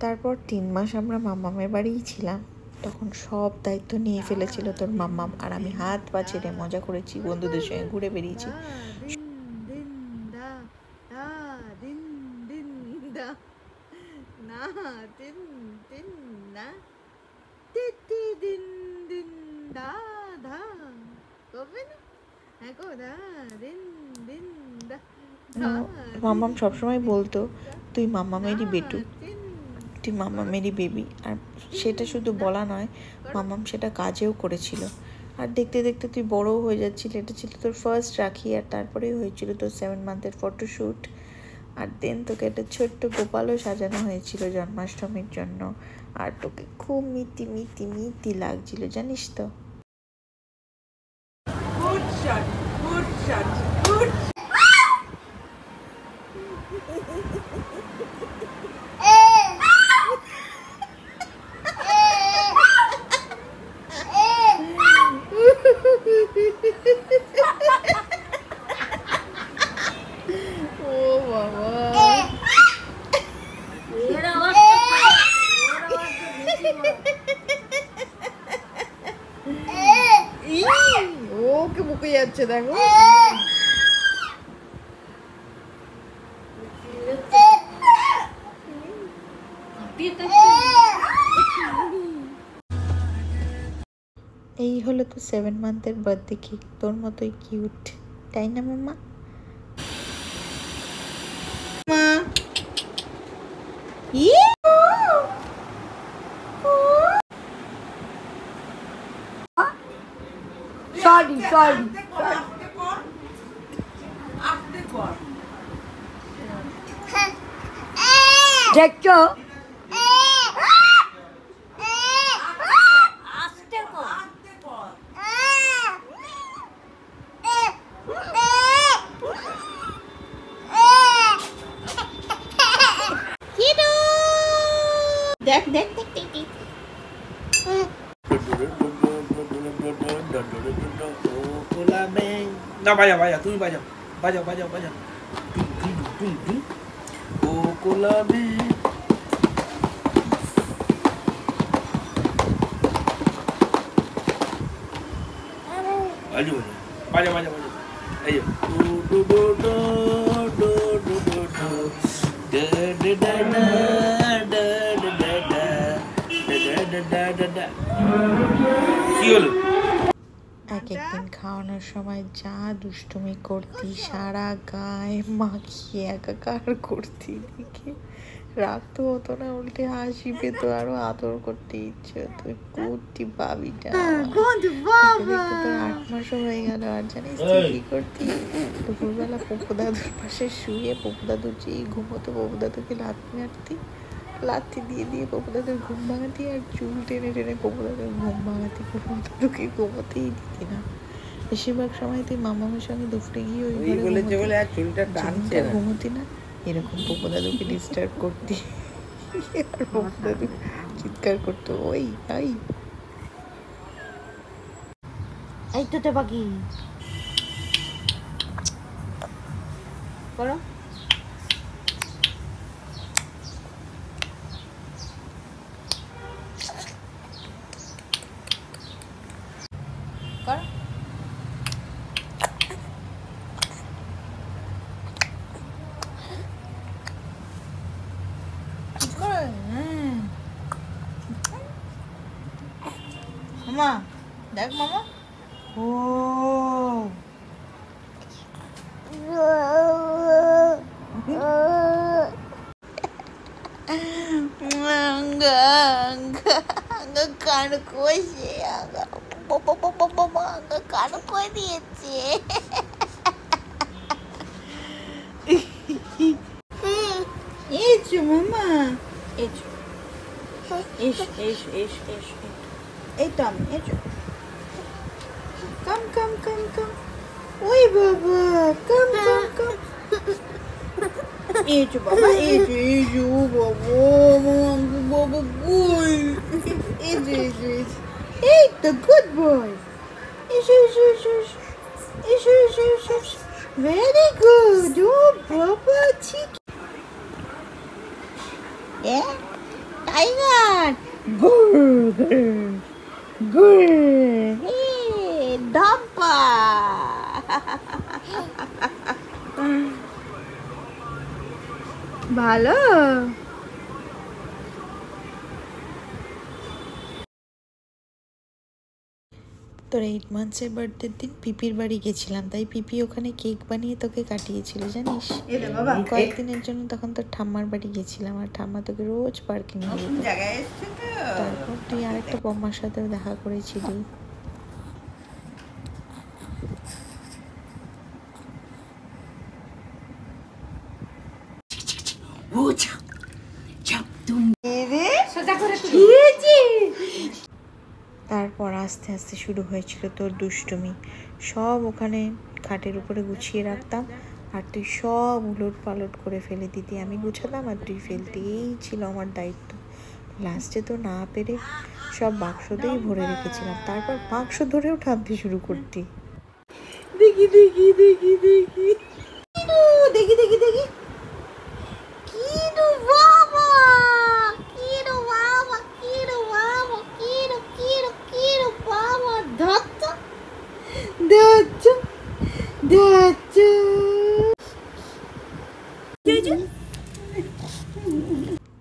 তারপর 3 মাস আমরা মাম্মামের বাড়িই ছিলাম। তখন সব দায়িত্ব নিয়ে ফেলেছিল তোর মাম্মাম, আর আমি হাত পা ছেড়ে মজা করেছি, বন্ধুদের সঙ্গে ঘুরে বেরিয়েছি। মাম্মাম সবসময় বলতো তুই মাম্মামেরই বেটু, তুই মাম্মামেরই বেবি। আর সেটা শুধু বলা নয়, মাম্মাম সেটা কাজেও করেছিল। আর দেখতে দেখতে তুই বড়ও হয়ে যাচ্ছিলি। এটা ছিল তোর ফার্স্ট রাখি, আর তারপরেই হয়েছিল তোর 7 মান্থের ফটোশ্যুট। আর দেন তোকে একটা ছোট্ট গোপালও সাজানো হয়েছিল জন্মাষ্টমীর জন্য। আর তোকে খুব মিটি মিটি মিটি লাগছিল, জানিস তো। ওকে বুকে যাচ্ছে দেখো। এই হলো তো 7 মান্থের বার্থডে কেক, তোর মতোই কিউট, তাই না মাম্মা? সরি দেখছো দেখ দেখ দেখ দেখ। না বাজা তুমি বাজাও। ও কোলাবে বাজা এই do do do do do do do ডা ডা ডা ডা কি হলো? এক একদিন খাওয়ানোর সময় যা দুষ্টুমি করতি, সারা গায়ে মাখিয়ে একাকার করতি, দেখে রাগ তো হতো না, উল্টে হাসি পেত, আরো আদর করতে ইচ্ছে হতো। কুর্তি বাবিটা তোর 8 মাসও হয়ে গেল। আর জানিস তুই কি করতি? দুপুরবেলা পপু দাদুর পাশে শুয়ে পপু দাদু যেই ঘুমোতো, পপু দাদুকে লাথি দিয়ে পপু দাদুর ঘুম ভাঙাতি, আর চুল টেনে টেনে পপু দাদুর ঘুম ভাঙাতি। পপু দাদুকে ঘুমোতেই দিতি না। বেশিরভাগ সময় তুই মামামের সঙ্গে দুপুরে গিয়ে ওই ঘুমোতি না, এরকম পপু দাদুকে ডিস্টার্ব করতি। আর পপু দাদু চিৎকার করতো, ওই এই তো পাখি করো। মামা দেখ মামা, ও কানকোষে কানকো দিয়েছে। এসো মামা, এসো এসো এসো এসো এসো, এই তো আমি, এসো, কাম কাম কাম কাম, ওই বাবা কাম কাম কাম, এসো বাবা, এসো এসো, ও বাবা বাবা কই, এসো এসো এসো, এই তো গুড বয়, এসো এসো এসো এসো এসো এসো এসো, ভেরি গুড। ও বাবা টাইগার গুড গুড ডাব্বা। ভালো। তোর 8 মান্থসের বার্থডের দিন পিপির বাড়ি গেছিলাম, তাই পিপি ওখানে কেক বানিয়ে তোকে কাটিয়েছিল জানিস। কয়েকদিনের জন্য তখন তোর ঠাম্মার বাড়ি গেছিলাম, আর ঠাম্মা তোকে রোজ পার্কে নিয়ে যেত। তারপর তুই আরেকটা বম্মার সাথেও দেখা করেছিলি। তারপর আস্তে আস্তে শুরু হয়েছিল তোর দুষ্টুমি। সব ওখানে খাটের উপরে গুছিয়ে রাখতাম, আর তুই সব উলট পালট করে ফেলে দিতি। আমি গুছাতাম আর তুই ফেলতি, এই ছিল আমার দায়িত্ব। লাস্টে তো না পেরে সব বাক্সতেই ভরে রেখেছিলাম, তারপর বাক্স ধরেও টানতে শুরু করতি। দেখি দেখি দেখি দেখি দেখি দেখি দেখি কিরু বাবা, কিরু বাবা, কিরু বাবা, কিরু কিরু কিরু বাবা, দাঁত দাঁত দাঁত।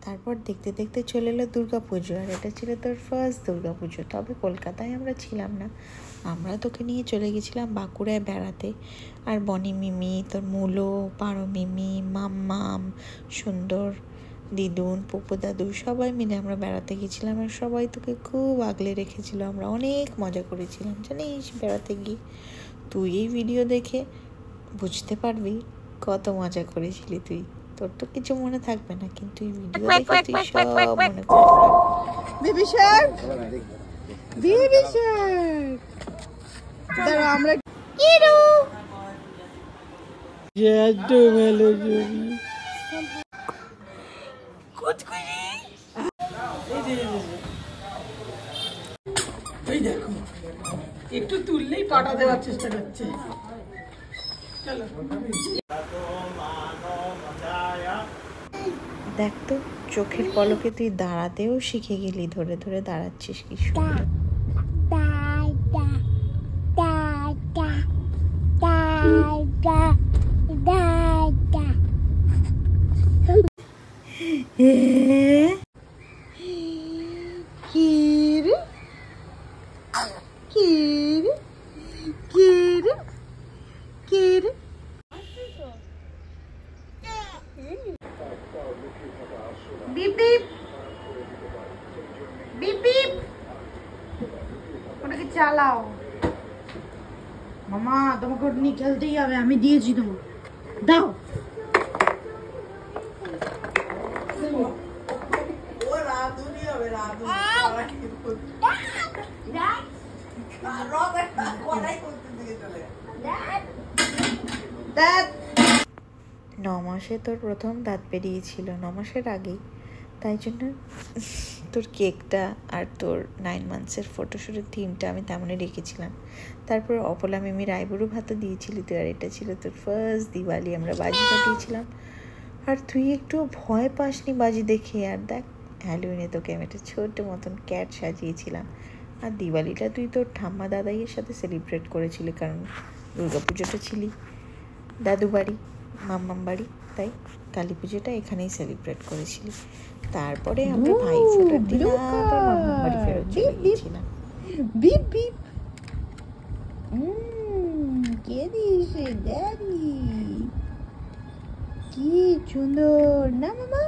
তারপর দেখতে দেখতে চলে এলো দুর্গাপুজো, আর এটা ছিল তোর ফার্স্ট দুর্গাপুজো। তবে কলকাতায় আমরা ছিলাম না, আমরা তোকে নিয়ে চলে গেছিলাম বাঁকুড়ায় বেড়াতে। আর বনি মিমি, তোর মুলো, পারো মিমি, মাম্মাম, সুন্দর, দিদুন, পুপু দাদু সবাই মিলে আমরা বেড়াতে গেছিলাম, আর সবাই তোকে খুব আগলে রেখেছিল। আমরা অনেক মজা করেছিলাম জানিস বেড়াতে গিয়ে। তুই এই ভিডিও দেখে বুঝতে পারবি কত মজা করেছিলি তুই। তোর তো কিছু মনে থাকবে না, কিন্তু এই ভিডিও দেখে তুই সব মনে করবি। Baby Shark, baby Shark. দাঁড়া আমরা কিরু জাদু মেলো জমি কুচকুচি। এই দেখো একটু তুললেই পাটা দেওয়ার চেষ্টা করছে। চলো দেখ তো, চোখের পলকে তুই দাঁড়াতেও শিখে গেলি, ধরে ধরে দাঁড়াচ্ছিস কি সুন্দর। কিরে কিরে কিরে কিরে বিপ বিপ বিপ বিপ, ওটাকে চালাও। মামা তোমাকে ওটা নিয়ে খেলতেই হবে, আমি দিয়েছি তোমাকে, দাও। মাসে তোর প্রথম দাঁত বেরিয়েছিল, 9 মাসের আগেই, তাই জন্য তোর কেকটা আর তোর 9 মান্থসের ফটোশ্যুটের থিমটা আমি তেমনই রেখেছিলাম। তারপর অপলা মিমির আইবুড়ো ভাতও দিয়েছিলি তুই, আর এটা ছিল তোর ফার্স্ট দিওয়ালি, আমরা বাজি ফাটিয়েছিলাম। আর তুই একটু ভয় পাসনি বাজি দেখে। আর দেখ হ্যালোউইনে তোকে আমি একটা ছোট্ট মতন ক্যাট সাজিয়েছিলাম। আর দিওয়ালিটা তুই তোর ঠাম্মা দাদাইয়ের সাথে সেলিব্রেট করেছিলি, কারণ দুর্গাপুজোটা ছিলি দাদু বাড়ি, মাম্মাম বাড়ি, তাই কালী পুজোটা এখানেই সেলিব্রেট করেছিলি। তারপরে আমরা ভাই ফোটার দিন আবার মাম্মাম বাড়ি ফেরত চলে গিয়েছিলাম। বিপ বিপ, কে দিয়েছে ড্যাডি, কি সুন্দর না মামা।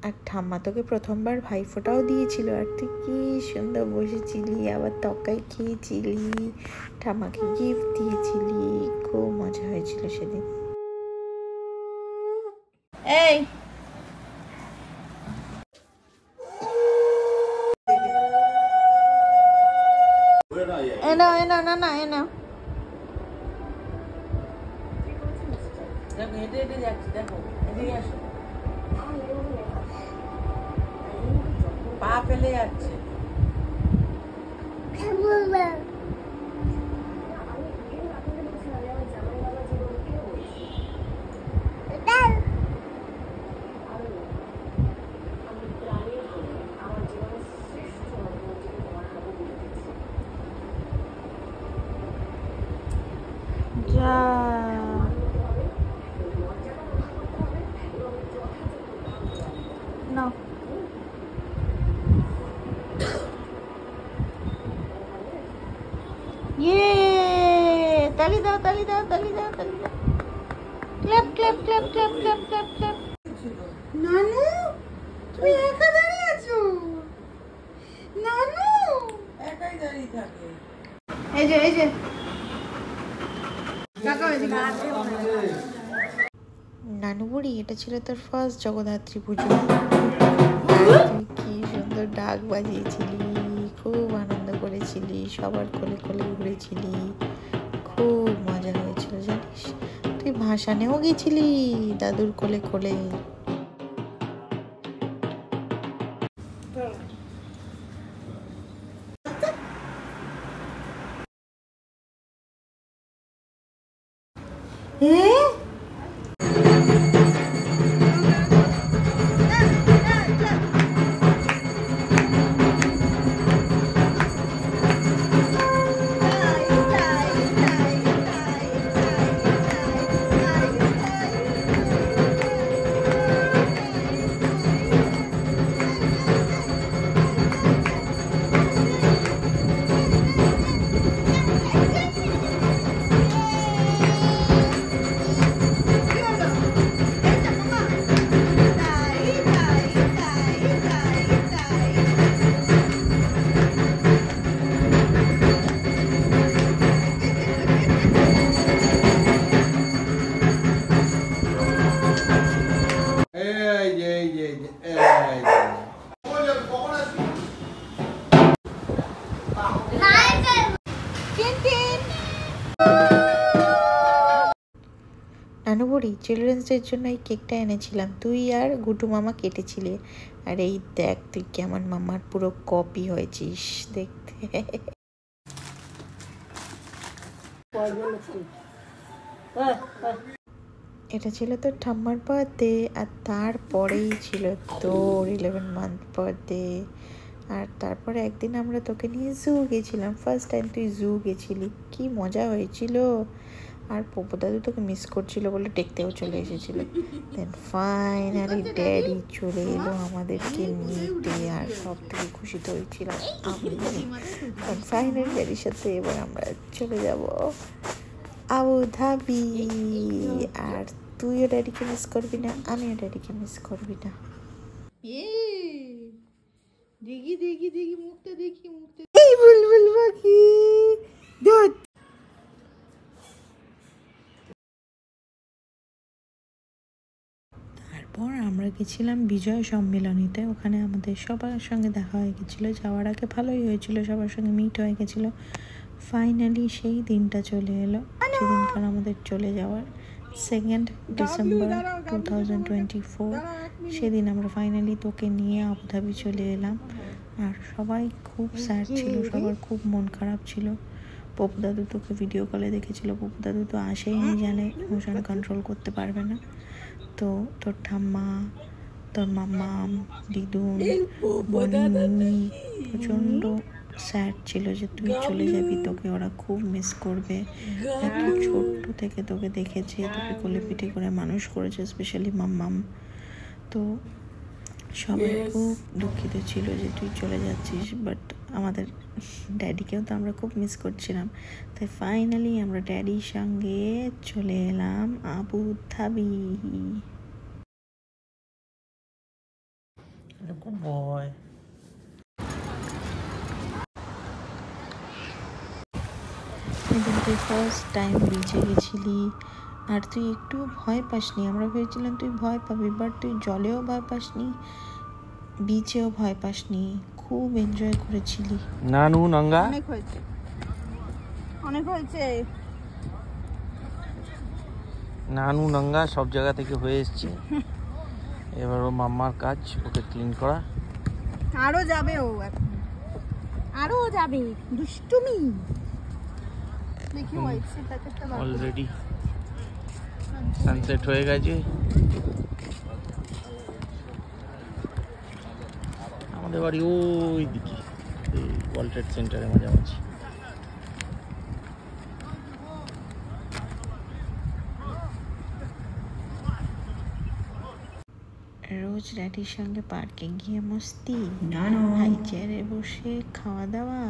আর ঠাম্মা তোকে প্রথমবার ভাইফোঁটাও দিয়েছিল, আর তুই কি সুন্দর বসেছিলি, আবার তকাই খেয়েছিলি, ঠাম্মাকে গিফট দিয়েছিলি, খুব মজা হয়েছিল সেদিন। এই এনো এনো না না এনো, দেখো হেঁটে হেঁটে যাচ্ছি, দেখো এদিকে আসো, পা ফেলে যাচ্ছে। যা না ইয়ে তালি দাও তালি দাও তালি দাও তালি দাও clap clap clap clap clap clap clap নানু তুমি একা দাঁড়িয়ে আছো নানু একাই দাঁড়িয়ে থাকে। এই যে নানু বুড়ি এটা ছিল তোর ফার্স্ট জগদ্ধাত্রী পুজো। তুই কি সুন্দর ডাক বাজিয়েছিলি, খুব আনন্দ করেছিলি, সবার কোলে কোলে ঘুরেছিলি, খুব মজা হয়েছিল জানিস। তুই ভাসানেও গেছিলি দাদুর কোলে কোলে। নানু বুড়ি চিলড্রেন্স ডের জন্য এই কেকটা এনেছিলাম, তুই আর গুটু মামা কেটেছিলে। আর এই দেখ তুই কেমন মামার পুরো কপি হয়েছিস দেখতে। এটা ছিল তোর ঠাম্মার বার্থডে, আর তারপরেই ছিল তোর 11 মান্থ বার্থডে। আর তারপরে একদিন আমরা তোকে নিয়ে জু গেছিলাম, ফার্স্ট টাইম তুই জু গেছিলি, কি মজা হয়েছিল। আর পপু দাদু তোকে মিস করছিল বলে দেখতেও চলে এসেছিল। দেন ফাইনালি ড্যাডি চলে এলো আমাদেরকে নিতে, আর সব থেকে খুশি তো হয়েছিলাম আমি। ফাইনালি ড্যাডির সাথে এবার আমরা চলে যাব আবু ধাবি। আর তুইও ড্যাডিকে মিস করবি না, আমিও ড্যাডিকে মিস করবি না। দেখি দেখি দেখি মুখটা দেখি মুখটা। এই বুলবুল পাখি দুধ। তারপর আমরা গেছিলাম বিজয় সম্মেলনীতে, ওখানে আমাদের সবার সঙ্গে দেখা হয়ে গেছিলো। যাওয়ার আগে ভালোই হয়েছিল, সবার সঙ্গে মিট হয়ে গেছিলো। ফাইনালি সেই দিনটা চলে এলো, সেদিনকার আমাদের চলে যাওয়ার 2 ডিসেম্বর 2024। সেদিন আমরা ফাইনালি তোকে নিয়ে আবুধাবি চলে এলাম। আর সবাই খুব স্যাড ছিল, সবার খুব মন খারাপ ছিল। পপু দাদু তোকে ভিডিও কলে দেখেছিল, পপু দাদু তো আসেইনি, জানে ইমোশন কন্ট্রোল করতে পারবে না। তো তোর ঠাম্মা, তোর মাম্মা, দিদুন, বনি, মিমি প্রচণ্ড স্যাড ছিল যে তুই চলে যাবি, তোকে ওরা খুব মিস করবে। এত ছোট্ট থেকে তোকে দেখেছে, তোকে কোলে পিঠে করে মানুষ করেছে, স্পেশালি মাম্মাম। তো সবাই খুব দুঃখিত ছিল যে তুই চলে যাচ্ছিস, বাট আমাদের ড্যাডিকেও তো আমরা খুব মিস করছিলাম। তাই ফাইনালি আমরা ড্যাডির সঙ্গে চলে এলাম আবু ধাবি। Good boy. তুই ফার্স্ট টাইম বিচে গেছিলি, আর তুই একটু ভয় পাসনি। আমরা ভেবেছিলাম তুই ভয় পাবি, বাট তুই জলেও ভয় পাসনি, বিচেও ভয় পাসনি, খুব এনজয় করেছিলি। নানু নঙ্গা অনেক হয়েছে, অনেক হয়েছে। নানু নঙ্গা সব জায়গা থেকে হয়ে এসছে। এবার ও মাম্মার কাজ ওকে ক্লিন করা। আরো যাবে ও এখন। আরো যাবে দুষ্টুমি। দেখি হোয়াইট সি প্যাকেটটা বার অলরেডি সানসেট হয়ে গেছে। আমাদের বাড়ি ওই দিকে, এই ওয়ার্ল্ড ট্রেড সেন্টারের মাঝামাঝি। রোজ ড্যাডির সঙ্গে পার্কে গিয়ে মস্তি, হাই চেয়ারে বসে খাওয়া দাওয়া,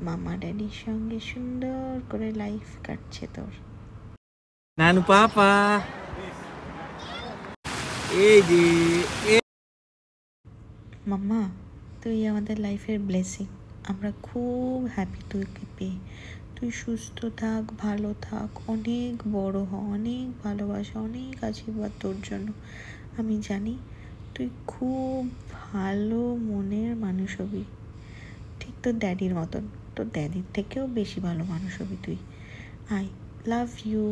মামা ড্যাডির সঙ্গে সুন্দর করে লাইফ কাটছে তোর। নানু পাপা এই যে মাম্মা তুই আমাদের লাইফের ব্লেসিং, আমরা খুব হ্যাপি তোকে পেয়ে। তুই সুস্থ থাক, ভালো থাক, অনেক বড় হ, অনেক ভালোবাসা, অনেক আশীর্বাদ তোর জন্য। আমি জানি তুই খুব ভালো মনের মানুষ হবি, ঠিক তোর ড্যাডির মতন, তোর ড্যাডির থেকেও বেশি ভালো মানুষ হবি তুই। I love you,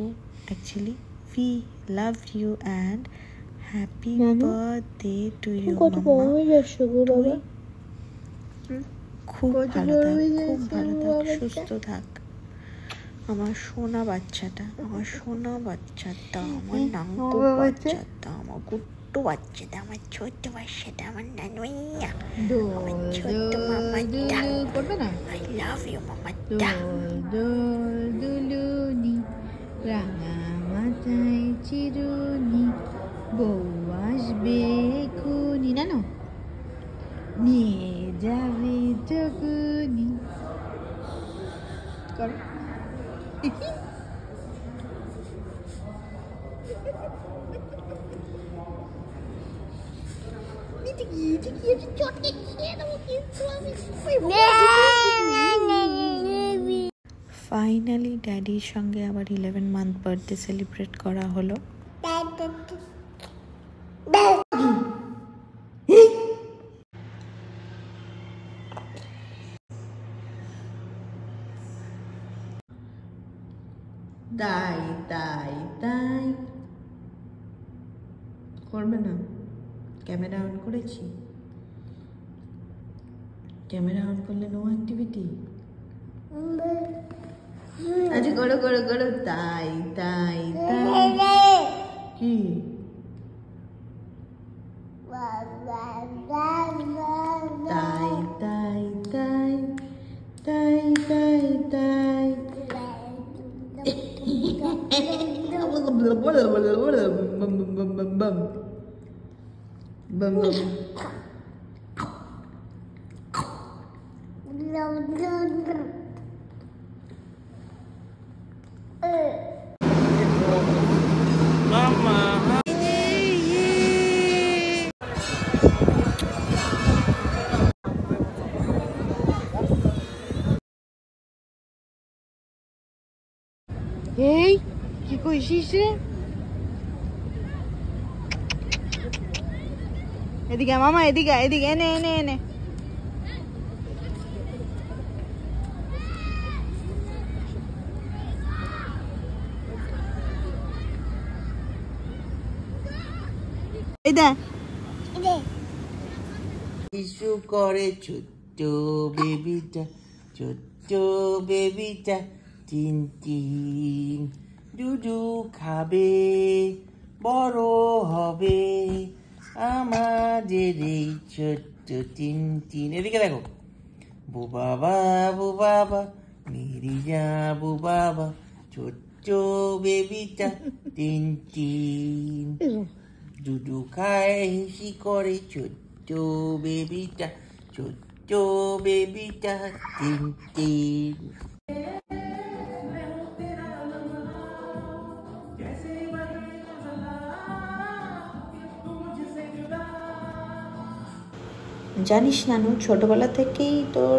actually we love you and happy birthday to you মাম্মা। খুব ভালো থাক, খুব ভালো থাক, সুস্থ থাক আমার সোনা বাচ্চাটা, আমার সোনা বাচ্চাটা, আমার নাঙ্কু বাচ্চাটা, আমার গুট্টু বাচ্চাটা, আমার ছোট্ট বাচ্চাটা, আমার নানুইয়া, আমার ছোট্ট মামাটা। করবে না? I love you মামাটা। দুলুনি রাঙা মাথায় চিরুনি, বউ আসবে খুনি, না না নিয়ে যাবে টকুনি। কর ফাইনালি ড্যাডির সঙ্গে আবার 11 মান্থ বার্থডে সেলিব্রেট করা হলো। তাই তাই তাই করবে না? ক্যামেরা অন করেছি, ক্যামেরা অন করলে নো অ্যাক্টিভিটি। আচ্ছা করো করো করো, তাই তাই তাই। কি তাই তাই তাই তাই তাই তাই। মামা এই কি কইছিস রে? এদিকে মামা, এদিকে এদিকে, এনে এনে এনে। এই দে ইস্যু করে ছোট্ট বেবিটা, ছোট্ট বেবিটা, টিন টিন দুধু খাবে, বড় হবে আমাদের এই ছোট্ট টিন টিন। এদিকে দেখো, বু বাবা মেরি যা বু বাবা, ছোট্ট বেবিটা টিন টিন দুধু খায়, হিসি করে ছোট্ট বেবিটা, ছোট্ট বেবিটা টিন টিন। জানিস নানু, ছোটবেলা থেকেই তোর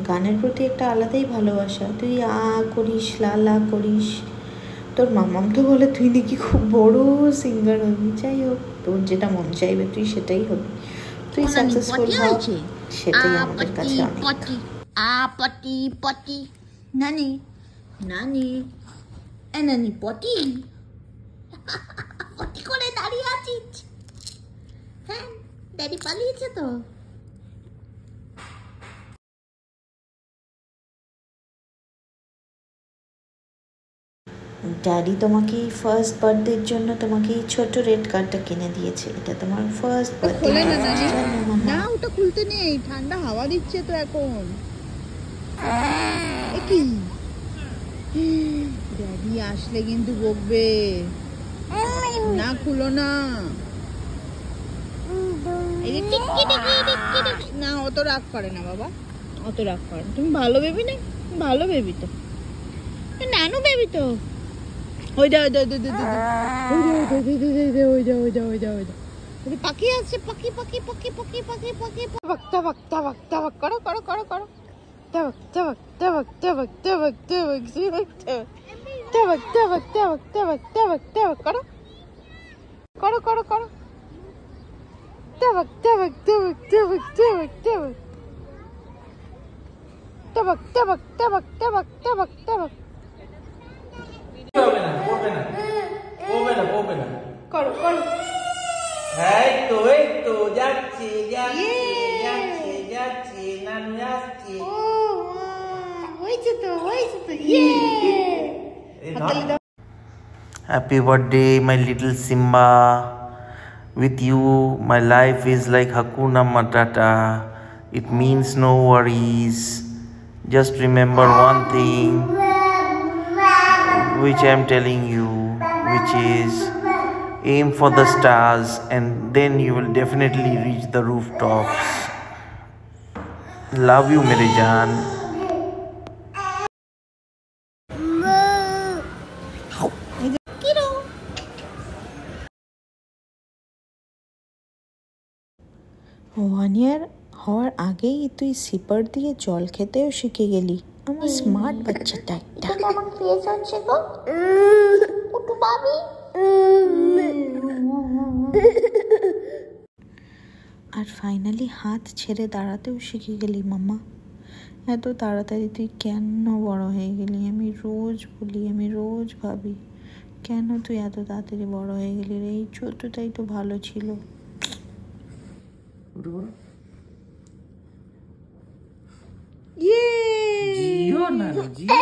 গানের প্রতি একটা আলাদাই ভালোবাসা। তুই আ করিস, লা লা করিস। তোর মামাম তো বলে তুই নাকি খুব বড় সিঙ্গার হবি। যাই হোক, তোর যেটা মন চাইবে তুই সেটাই হবি। তুই সাকসেসফুল হ, সেটাই আমাদের কাছে অনেক। পটি পটি নানি নানি এ নানি পটি পটি করে দাঁড়িয়ে আছিস? হ্যাঁ, ড্যাডি পালিয়েছে তো। ড্যাডি তোমাকে ফার্স্ট বার্থডের জন্য তোমাকে এই ছোট রেড কার্ডটা কিনে দিয়েছে। এটা তোমার ফার্স্ট বার্থডে। খোলে না নানি, না ওটা খুলতে নেই, ঠান্ডা হাওয়া দিচ্ছে তো এখন। এ কি, ড্যাডি আসলে কিন্তু বকবে, না খুলো না। এই যে টিকি টিকি টিকি টিকি, না অত রাগ করে না বাবা, অত রাগ করে না। তুমি ভালো বেবি না, ভালো বেবি তো, নানু বেবি তো। ওই যা ওই যা পাখি আছে, পাখি পাখি পাখি পাখি পাখি পাখি বক্তা বক্তা বক্তা বক করো করো করো করো তবক তবক তবক তবক তবক তবক তবক তবক তবক তবক তবক তবক করো করো করো করো তবক তবক তবক তবক তবক তবক তবক তবক তবক তবক তবক করো করো। এই তো যাচ্ছে নানু যাচ্ছে। হয়েছে তো হয়েছে তো, ইয়ে। Happy birthday, my little Simba. With you, my life is like Hakuna Matata. It means no worries. Just remember one thing, which I am telling you, which is aim for the stars and then you will definitely reach the rooftops. Love you, mere jaan. One year হওয়ার আগেই তুই sipper দিয়ে জল খেতেও শিখে গেলি। আমার smart বাচ্চাটা একটা। কেমন ফেস হচ্ছে গো পুটু বাবি। আর ফাইনালি হাত ছেড়ে দাঁড়াতেও শিখে গেলি মাম্মা। এত তাড়াতাড়ি তুই কেন বড় হয়ে গেলি? আমি রোজ বলি, আমি রোজ ভাবি কেন তুই এত তাড়াতাড়ি বড় হয়ে গেলি রে? এই ছোটটাই তো ভালো ছিল। জিও নানু জিও।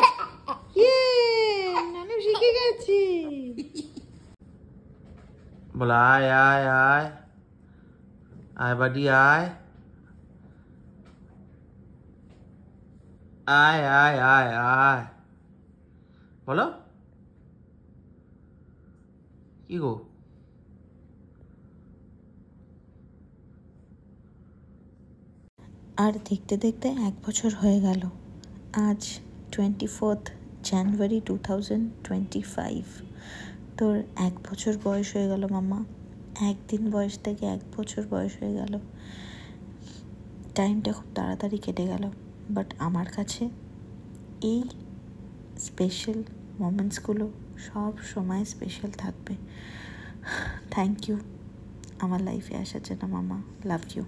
নানু শিখে গেছি। बोला आय आय आय आय buddy आय आय आय आय आय बोलो কি গো? আর দেখতে দেখতে 1 বছর হয়ে গেল। আজ 24 জানুয়ারি 2025। তোর 1 বছর বয়স হয়ে গেল মাম্মা। একদিন বয়স থেকে 1 বছর বয়স হয়ে গেল। টাইমটা খুব তাড়াতাড়ি কেটে গেল, বাট আমার কাছে এই স্পেশাল মোমেন্টসগুলো সব সময় স্পেশাল থাকবে। থ্যাংক ইউ আমার লাইফে আসার জন্য মাম্মা। Love you.